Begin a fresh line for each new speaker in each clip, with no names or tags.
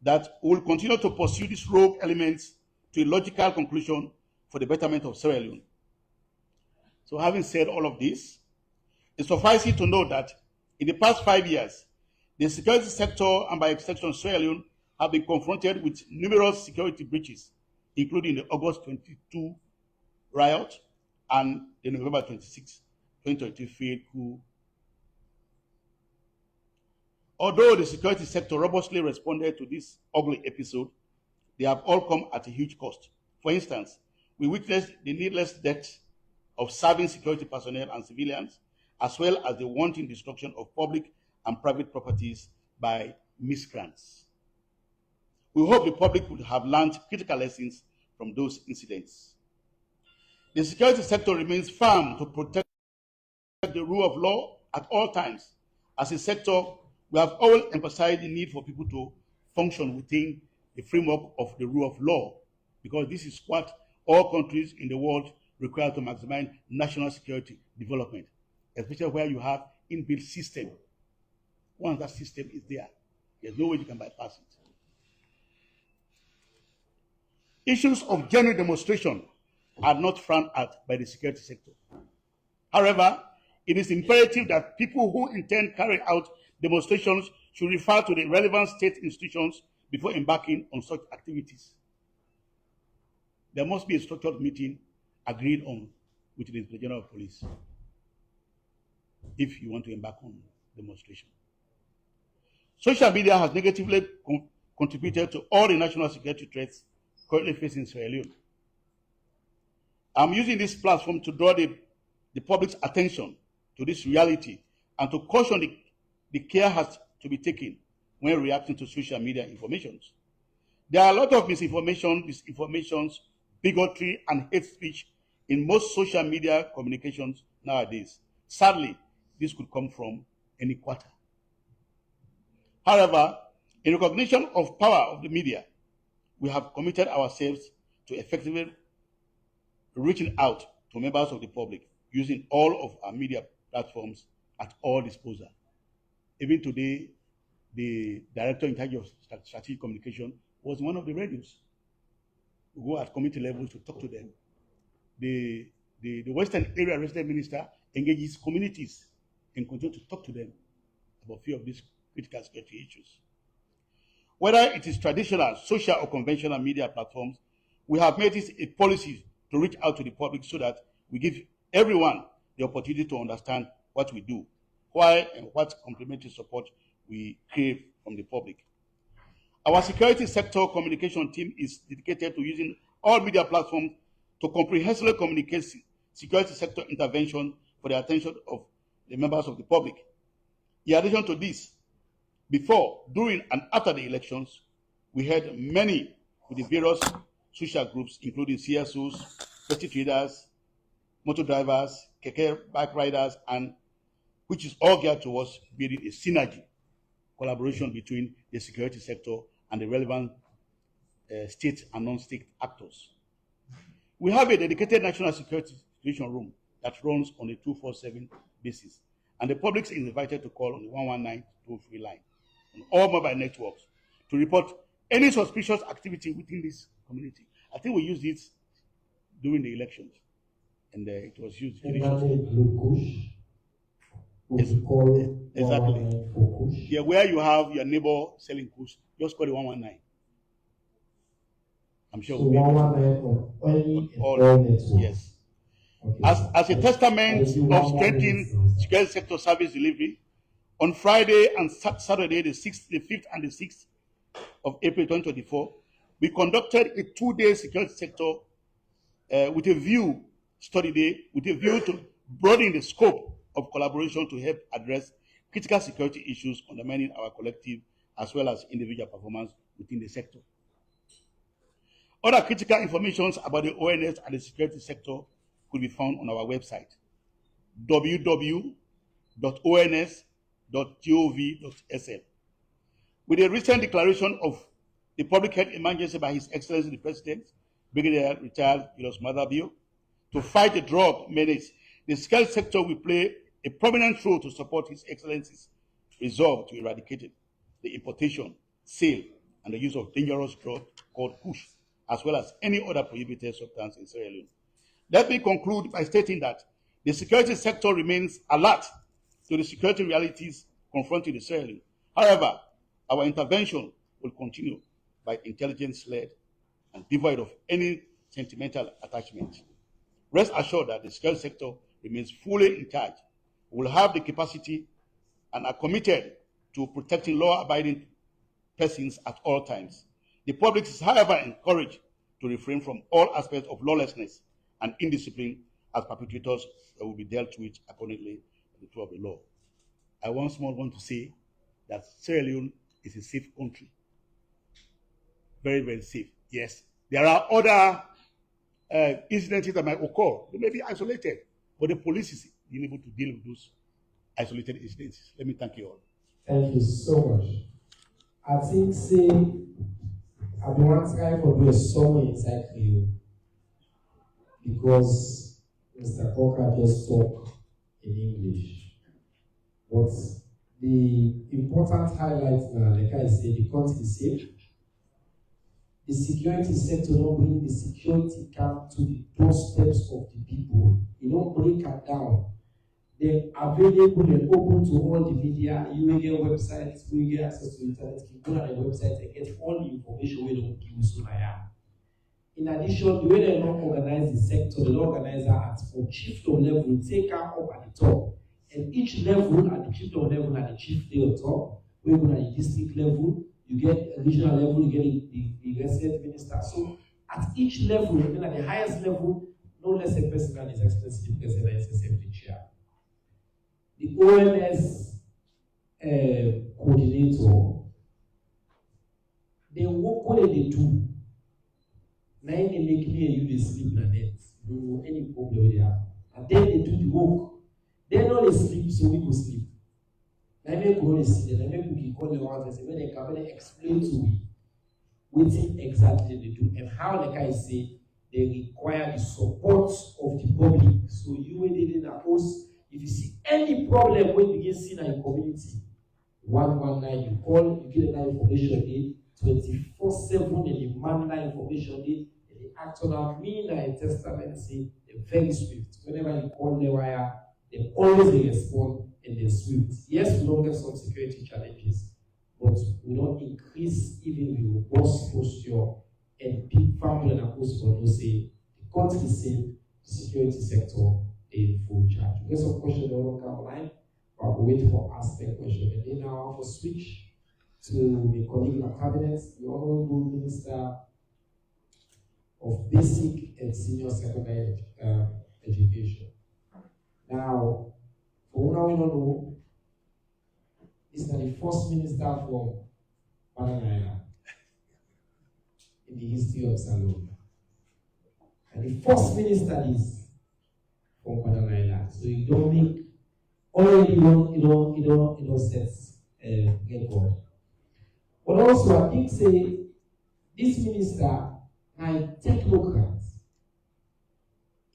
that we will continue to pursue these rogue elements to a logical conclusion for the betterment of Sierra Leone. So having said all of this, it suffices to know that in the past 5 years, the security sector, and by extension Sierra Leone, have been confronted with numerous security breaches, including the August 22 riot and the November 26, 2023 failed coup. Although the security sector robustly responded to this ugly episode, they have all come at a huge cost. For instance, we witnessed the needless death of serving security personnel and civilians, as well as the wanton destruction of public and private properties by miscreants. We hope the public would have learned critical lessons from those incidents. The security sector remains firm to protect the rule of law at all times. As a sector, we have always emphasized the need for people to function within the framework of the rule of law, because this is what all countries in the world require to maximize national security development, especially where you have inbuilt system. Once that system is there, there's no way you can bypass it. Issues of genuine demonstration are not frowned at by the security sector. However, it is imperative that people who intend to carry out demonstrations should refer to the relevant state institutions before embarking on such activities. There must be a structured meeting agreed on with the Inspector General of Police if you want to embark on demonstration. Social media has negatively contributed to all the national security threats currently facing Sierra Leone. I'm using this platform to draw the public's attention to this reality and to caution the care has to be taken when reacting to social media informations. There are a lot of misinformation, disinformations, bigotry, and hate speech in most social media communications nowadays. Sadly, this could come from any quarter. However, in recognition of power of the media, we have committed ourselves to effectively reaching out to members of the public using all of our media platforms at our disposal. Even today, the director in charge of strategic communication was in one of the radios. We go at committee level to talk to them. The Western Area Resident Minister engages communities and continues to talk to them about a few of these critical security issues. Whether it is traditional, social, or conventional media platforms, we have made it a policy to reach out to the public so that we give everyone the opportunity to understand what we do, why, and what complementary support we crave from the public. Our security sector communication team is dedicated to using all media platforms to comprehensively communicate security sector intervention for the attention of the members of the public. In addition to this, before, during, and after the elections, we had many with the various social groups, including CSOs, petty traders, motor drivers, keke bike riders, and which is all geared towards building a synergy, collaboration between the security sector and the relevant state and non-state actors. We have a dedicated national security situation room that runs on a 24/7 basis, and the public is invited to call on the 119 toll-free line on all mobile networks to report any suspicious activity within this community. I think we used it during the elections, and it was used judiciously. Exactly. Yeah, where you have your neighbor selling kush, just call the 119. I'm sure we'll be able to all. Yes. Okay. As a testament of strengthening security sector service delivery, on Friday and Saturday, the 5th and the 6th of April 2024, we conducted a 2-day security sector with a view study day, with a view to broaden the scope of collaboration to help address critical security issues undermining our collective as well as individual performance within the sector. Other critical information about the ONS and the security sector could be found on our website, www.ons.gov.sl. With a recent declaration of the public health emergency by His Excellency the President, Brigadier Retired Julius Mathers, to fight the drug menace, the security sector will play a prominent role to support His Excellency's resolve to eradicate the importation, sale, and the use of dangerous drug called kush, as well as any other prohibited substance in Sierra Leone. Let me conclude by stating that the security sector remains alert to the security realities confronting the Sierra Leone. However, our intervention will continue by intelligence-led and devoid of any sentimental attachment. Rest assured that the security sector remains fully in charge. We will have the capacity and are committed to protecting law-abiding persons at all times. The public is, however, encouraged to refrain from all aspects of lawlessness and indiscipline, as perpetrators will be dealt with accordingly to the tool of the law. I once more want to say that Sierra Leone is a safe country. Very, very safe. Yes. There are other incidents that might occur. They may be isolated, but the police is able to deal with those isolated incidents. Let me thank you all.
Thank you so much. I think, say, I've been trying to do a summary inside for you because Mr. Coker just talked in English. But the important highlight now, like I said, the country is safe. The security sector don't bring the security camp to the doorsteps of the people. You don't break it down. They're available and open to all the media. You will get websites, you will get access to the internet. You go on the website and get all the information we don't give you so now. In addition, the way they don't organize the sector, they don't organize at for chiefdom level, take her up at the top. And each level at the chiefdom level and the chief day on top, we go at the district level, you get a regional level, you get the resident minister. So at each level, even at the highest level, no less a person than His Excellency the President and SSF the chair. The ONS coordinator, they work what they do. Now they make me and you sleep na net. No any problem with that. And then they do the work. They don't sleep, so we go sleep. Now make we only see them. Now make we call the ones and say when they come, they explain to me what exactly they do and how, like I say, they require the support of the public. So you will need a host. If you see any problem when you begin seeing in your community, 119, you call, you get that information in 24/7 and you man that information in and the actual mean and testament say they're very swift. Whenever you call the wire, they always respond and they're swift. Yes, we don't get some security challenges, but we don't increase even the robust posture and big family and post for those say the country is safe, the security sector in full charge. We get some questions that don't come online, but we'll wait for ask the question. And then now I want to switch to my colleague in the cabinet, the Honorable Minister of Basic and Senior Secondary Education. Now, for now we don't know, this is the first minister from Banana in the history of Salon. And the first minister is from Banana. So you don't make already you don't set record. But also I think say this minister and technocrats,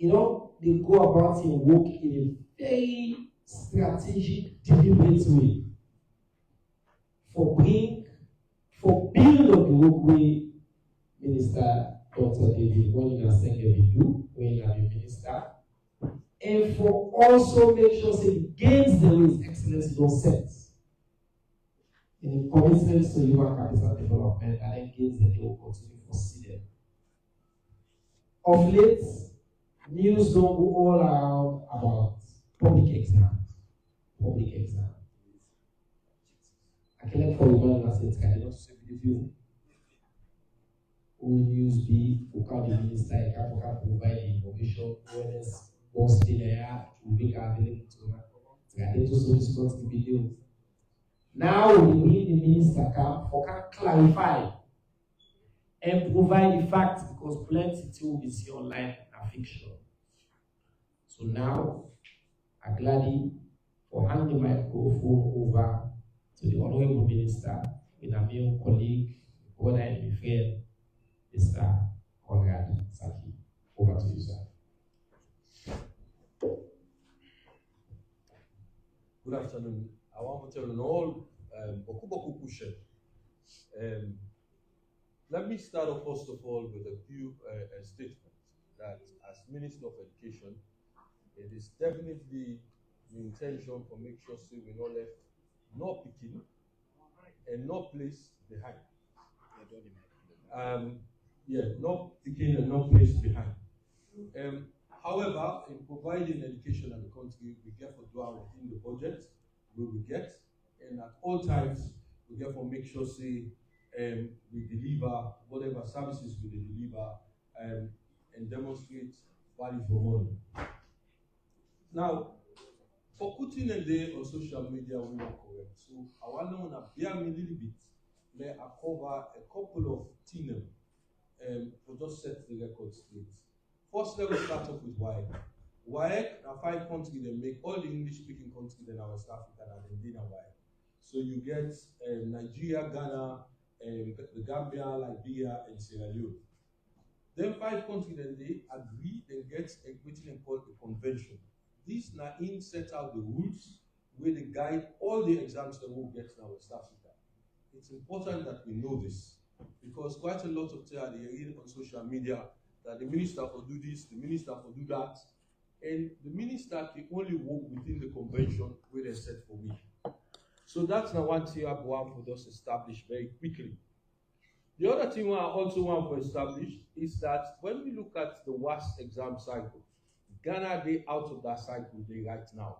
they go about and work in a very strategic, deliberate way for building of the workway Minister Dr. David Wanyina do when I'm a minister, and for also make sure say gains the way His Excellency don't set in the commitments to human capital development and then gains that they will continue to see them. Of late, news don't go all around about public exams. Public exams. I can't for women as it's kind of you. Who news be, who can the minister, I can provide the information, awareness, post in there, to make available to get to service the video. Now we need the minister can clarify and provide the facts because plenty will be seen online and fiction. So now, I'm glad for handing the microphone over to the Honorable Minister, with my own colleague, brother and my friend, Mr. Conrad Saki. Over to you, sir.
Good afternoon. I want to tell you all, beaucoup couché. Let me start off first of all with a few statements that as Minister of Education, it is definitely the intention for make sure say we not left no picking and no place behind. No picking and no place behind. However, in providing education in the country, we get for dwell within the budget we will get, and at all times we get for make sure say we deliver whatever services we deliver and demonstrate value for money. Now, for putting a day on social media, we not correct. So I want to bear me a little bit. Let I cover a couple of things for just set the record straight. First, let us start off with WAEC. WAEC are 5 countries that make all the English-speaking countries in West Africa and in WAEC. So you get Nigeria, Ghana, the Gambia, Liberia, and Sierra Leone. Then 5 countries then they agree and get a written called a convention. This now in set out the rules where they guide all the exams that we'll get in West Africa. It's important that we know this because quite a lot of time they read on social media that the minister will do this, the minister will do that, and the minister can only work within the convention where they set for me. So that's now one thing I want for us establish very quickly. The other thing I also want to establish is that when we look at the WAS exam cycle, Ghana they out of that cycle they right now.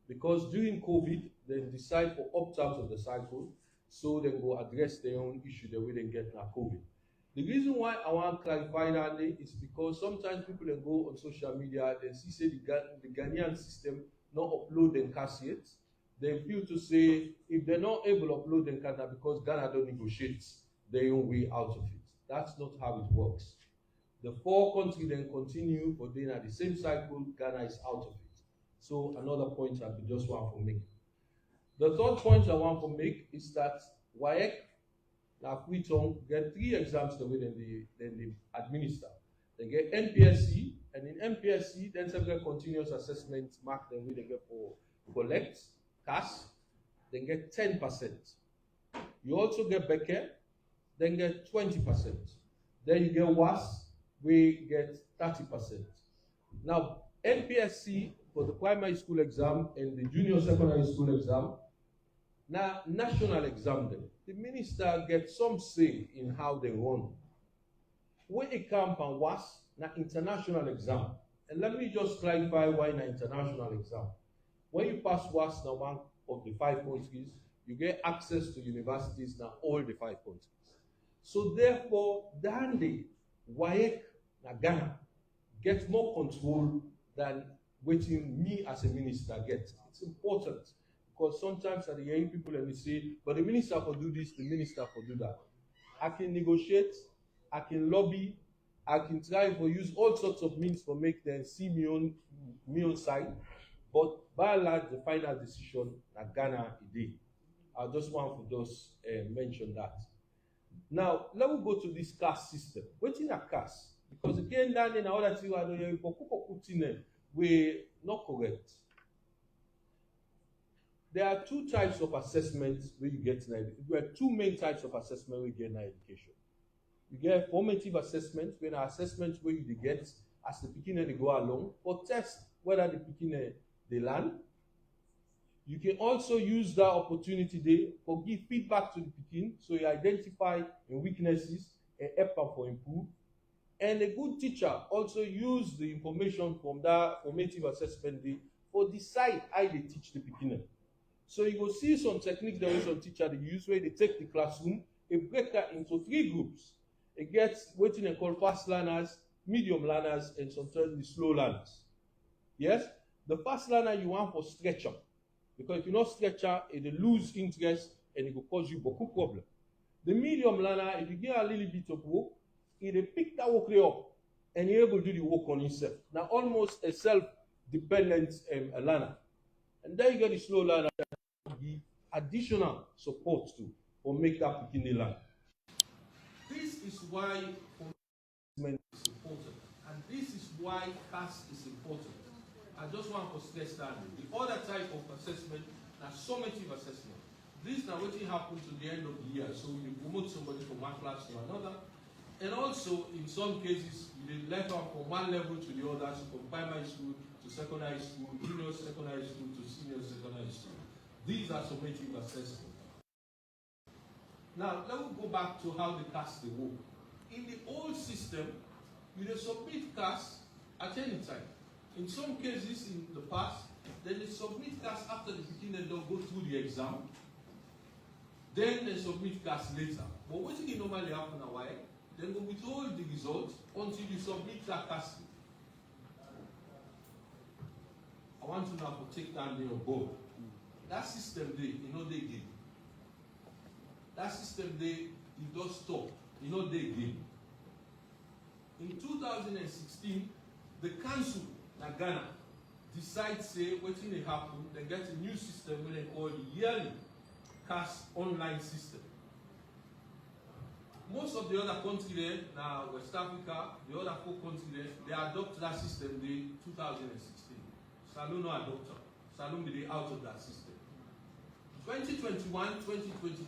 Because during COVID, they decide for opt out of the cycle, so they go address their own issue the way they get now COVID. The reason why I want to clarify that is because sometimes people that go on social media, they see say the Ghanaian system not upload and cassette. They feel to say if they're not able to upload and Ghana because Ghana don't negotiate their own way out of it. That's not how it works. The 4 countries then continue, but then at the same cycle, Ghana is out of it. So another point I just want to make. The third point I want to make is that WAEC, like we get 3 exams the way they administer. They get NPSC, and in NPSC, then several continuous assessment mark the way they get for collect, cash, then get 10%. You also get Becker, then get 20%. Then you get WAS, we get 30%. Now, NPSC for the primary school exam and the junior secondary school exam, now national exam then. The minister gets some say in how they run. When it comes and WAS, now international exam. And let me just clarify why an international exam. When you pass WAS now one of the 5 countries, you get access to universities now all the 5 countries. So therefore, Dande, WAEC, na Ghana, get more control than waiting me as a minister get. It's important because sometimes at the young people and they say, but the minister will do this, the minister will do that. I can negotiate, I can lobby, I can try to use all sorts of means to make them see me on side, but by and large, the final decision na Ghana today. I just want to just mention that. Now, let me go to this caste system. What is a caste? Because again, down in other things, I don't know, we're not correct. There are 2 types of assessments where you get in education. There are 2 main types of assessment where you get in education. You get formative assessment, when an assessment where you get as the beginner they go along, or test whether the beginner they learn. You can also use that opportunity there for give feedback to the beginner, so you identify the weaknesses and help them for improve. And a good teacher also use the information from that formative assessment day for decide how they teach the beginner. So you go see some techniques that some teacher they use where they take the classroom, they break that into 3 groups. It gets what they call fast learners, medium learners, and sometimes the slow learners. Yes, the fast learner you want for stretcher. Because if you not stretcher, it will lose interest and it will cause you beaucoup problem. The medium learner, if you give a little bit of work, it will pick that work up and you're able to do the work on himself. Now, almost a self-dependent learner. And then you get the slow learner that give additional support to or make that beginning learn. This is why assessment is important. And this is why CAS is important. I just want to stress that the other type of assessment is summative assessment. This now what happen to the end of the year. So you promote somebody from one class to another. And also, in some cases, you let off from one level to the other, so from primary school to secondary school, junior secondary school to senior secondary school. These are summative assessments. Now, let me go back to how the CAS they work. In the old system, you submit CAS at any time. In some cases, in the past, then they submit CAS after the beginning, they'll go through the exam. Then they submit CAS later. But what will normally happen now? Then go withhold the results until you submit that CAS. I want to now take that on board. That system they, they give. That system they, it does stop. They give. In 2016, the council, like Ghana, decide say what they happen, they get a new system when they call the yearly CAS online system. Most of the other countries there, now West Africa, the other 4 countries there, they adopt that system in 2016. Salon no adopt it. Salon be out of that system. 2021, 2022,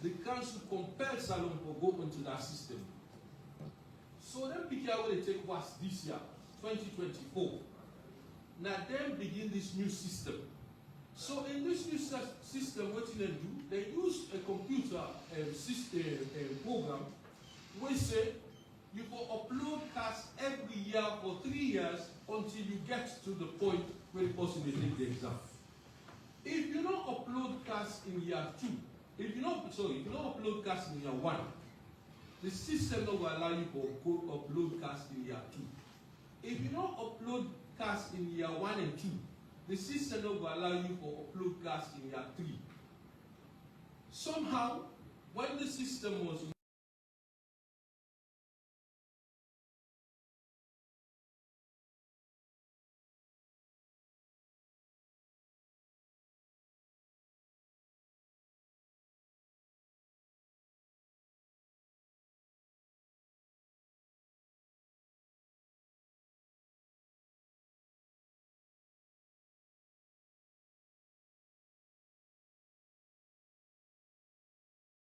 the council compelled Salon to go into that system. So then pick out what they take was this year, 2024. Now then begin this new system. So in this new system, what they do, they use a computer system program which say you will upload CAS every year for 3 years until you get to the point where you possibly take the exam. If you don't upload CAS in year 2, if you don't upload CAS in year 1, the system will allow you to upload CAS in year 2. If you don't upload CAS in year 1 and 2, the system will allow you to upload CAS in year 3. Somehow, when the system was